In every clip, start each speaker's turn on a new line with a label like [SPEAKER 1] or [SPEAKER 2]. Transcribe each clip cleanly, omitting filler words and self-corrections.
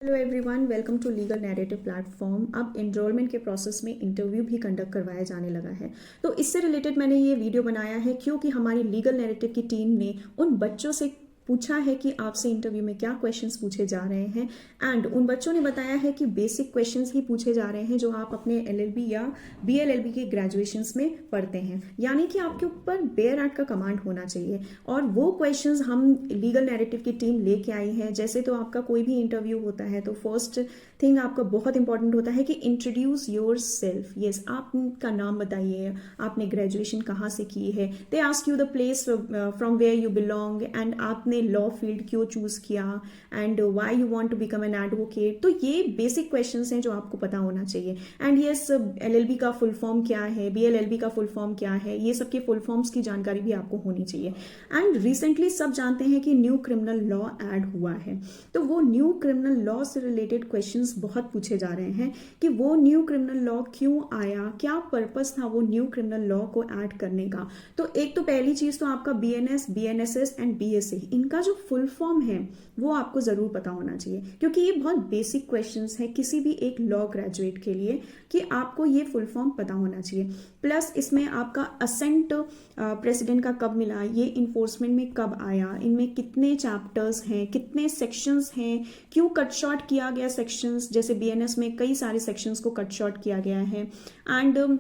[SPEAKER 1] Hello everyone, welcome to legal narrative platform. अब enrolment के process में इंटरव्यू भी कंडक्ट करवाया जाने लगा है। तो इससे रिलेटेड मैंने ये वीडियो बनाया है क्योंकि हमारी लीगल नैरेटिव की टीम ने उन बच्चों से पूछा है कि आपसे इंटरव्यू में क्या क्वेश्चंस पूछे जा रहे हैं, एंड उन बच्चों ने बताया है कि बेसिक क्वेश्चंस ही पूछे जा रहे हैं जो आप अपने एलएलबी या बीएलएलबी के ग्रेजुएशंस में पढ़ते हैं। यानी कि आपके ऊपर बेयर एक्ट का कमांड होना चाहिए, और वो क्वेश्चंस हम लीगल नैरेटिव की टीम लेके आई है। जैसे तो आपका कोई भी इंटरव्यू होता है तो फर्स्ट थिंग आपका बहुत इंपॉर्टेंट होता है कि इंट्रोड्यूस योर सेल्फ। यस, आपका नाम बताइए, आपने ग्रेजुएशन कहाँ से की है, they ask you the place from where you belong, and आपने लॉ फील्ड क्यों चूज किया, and why you want to become an advocate. तो ये बेसिक क्वेश्चंस हैं जो आपको पता होना चाहिए। एंड यस, एलएलबी का फुल फॉर्म क्या है, बीएलएलबी का फुल फॉर्म क्या है, ये सब के फुल फॉर्म्स की जानकारी भी आपको होनी चाहिए। एंड रिसेंटली सब जानते हैं कि न्यू क्रिमिनल लॉ ऐड हुआ है, तो वो न्यू क्रिमिनल लॉ से रिलेटेड क्वेश्चंस बहुत पूछे जा रहे हैं कि वो न्यू क्रिमिनल लॉ क्यों आया, क्या पर्पस था वो न्यू क्रिमिनल लॉ को ऐड करने का। तो एक तो पहली चीज तो आपका बीएनएस, बीएनएसएस एंड बीएसए, इनका जो फुल फॉर्म है वो आपको जरूर पता होना चाहिए, क्योंकि ये बहुत बेसिक क्वेश्चंस है किसी भी एक लॉ ग्रेजुएट के लिए कि आपको ये फुल फॉर्म पता होना चाहिए। प्लस इसमें आपका असेंट प्रेसिडेंट का कब मिला, ये इन्फोर्समेंट में कब आया, इनमें कितने चैप्टर्स हैं, कितने सेक्शंस हैं, क्यों कट शॉर्ट किया गया सेक्शंस। जैसे बीएनएस में कई सारे सेक्शंस को कट शॉर्ट किया गया है। एंड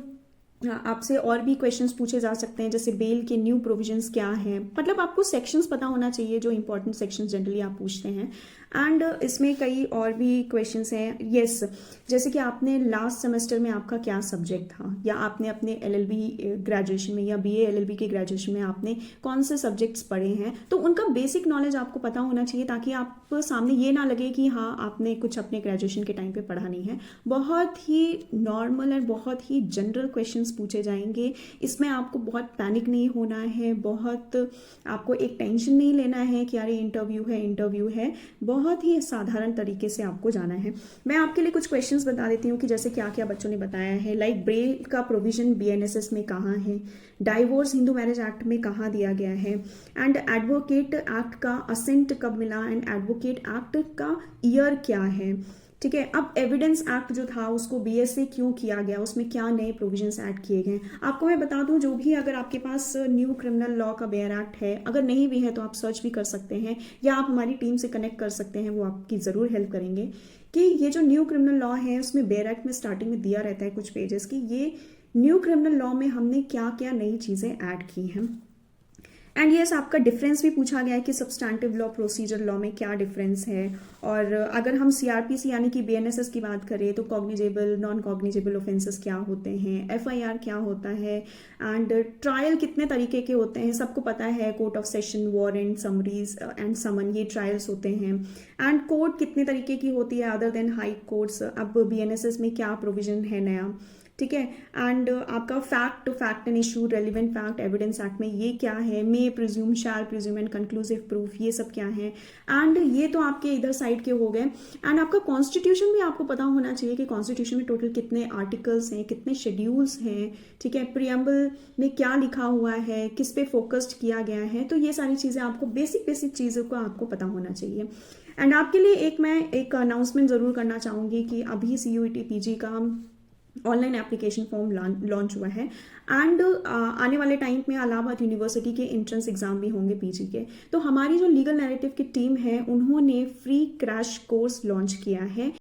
[SPEAKER 1] आपसे और भी क्वेश्चंस पूछे जा सकते हैं, जैसे बेल के न्यू प्रोविजंस क्या हैं। मतलब आपको सेक्शंस पता होना चाहिए जो इंपॉर्टेंट सेक्शंस जनरली आप पूछते हैं। एंड इसमें कई और भी क्वेश्चंस हैं। यस, जैसे कि आपने लास्ट सेमेस्टर में आपका क्या सब्जेक्ट था, या आपने अपने एलएलबी ग्रेजुएशन में या बीए एलएलबी के ग्रेजुएशन में आपने कौन से सब्जेक्ट्स पढ़े हैं, तो उनका बेसिक नॉलेज आपको पता होना चाहिए, ताकि आप सामने ये ना लगे कि हाँ आपने कुछ अपने ग्रेजुएशन के टाइम पे पढ़ा नहीं है। बहुत ही नॉर्मल एंड बहुत ही जनरल क्वेश्चन पूछे जाएंगे। इसमें आपको बहुत पैनिक नहीं होना है, बहुत आपको एक टेंशन नहीं लेना है कि यार इंटरव्यू है। बहुत ही साधारण तरीके से आपको जाना है। मैं आपके लिए कुछ क्वेश्चंस बता देती हूँ कि जैसे क्या क्या बच्चों ने बताया है। लाइक बेल का प्रोविजन बीएनएसएस में कहाँ है, डाइवोर्स हिंदू मैरिज एक्ट में कहाँ दिया गया है, एंड एडवोकेट एक्ट का असेंट कब मिला, एंड एडवोकेट एक्ट का ईयर क्या है। ठीक है, अब एविडेंस एक्ट जो था उसको बीएसए क्यों किया गया, उसमें क्या नए प्रोविजंस ऐड किए गए। आपको मैं बता दूं, जो भी अगर आपके पास न्यू क्रिमिनल लॉ का बेयर एक्ट है, अगर नहीं भी है तो आप सर्च भी कर सकते हैं, या आप हमारी टीम से कनेक्ट कर सकते हैं, वो आपकी ज़रूर हेल्प करेंगे कि ये जो न्यू क्रिमिनल लॉ है उसमें बेयर एक्ट में स्टार्टिंग में दिया रहता है कुछ पेजेस की ये न्यू क्रिमिनल लॉ में हमने क्या क्या नई चीज़ें ऐड की हैं। एंड यस, आपका डिफरेंस भी पूछा गया है कि सब्सटैंटिव लॉ प्रोसीजर लॉ में क्या डिफरेंस है। और अगर हम सीआरपीसी यानी कि बीएनएसएस की बात करें तो कॉग्निजेबल, नॉन कॉग्निजेबल ऑफेंसेस क्या होते हैं, एफआईआर क्या होता है, एंड ट्रायल कितने तरीके के होते हैं, सबको पता है। Court of session, warrant, summaries and summon, ये ट्रायल्स होते हैं। एंड कोर्ट कितने तरीके की होती है अदर देन हाई कोर्ट्स। अब बीएनएसएस में क्या प्रोविजन है नया, ठीक है। एंड आपका fact and issue, relevant fact, evidence act में ये क्या है, मे presume, shell presume and conclusive proof, ये सब क्या है। एंड ये तो आपके इधर साइड के हो गए। एंड आपका कॉन्स्टिट्यूशन भी आपको पता होना चाहिए कि कॉन्स्टिट्यूशन में टोटल कितने आर्टिकल्स हैं, कितने शेड्यूल्स हैं, ठीक है। प्रियम्बल में क्या लिखा हुआ है, किस पे फोकस्ड किया गया है। तो ये सारी चीज़ें आपको बेसिक चीज़ों को आपको पता होना चाहिए। एंड आपके लिए मैं एक अनाउंसमेंट ज़रूर करना चाहूँगी कि अभी सीयूईटी पीजी का ऑनलाइन एप्लीकेशन फॉर्म लॉन्च हुआ है। एंड आने वाले टाइम में इलाहाबाद यूनिवर्सिटी के एंट्रेंस एग्जाम भी होंगे पीजी के। तो हमारी जो लीगल नैरेटिव की टीम है उन्होंने फ्री क्रैश कोर्स लॉन्च किया है।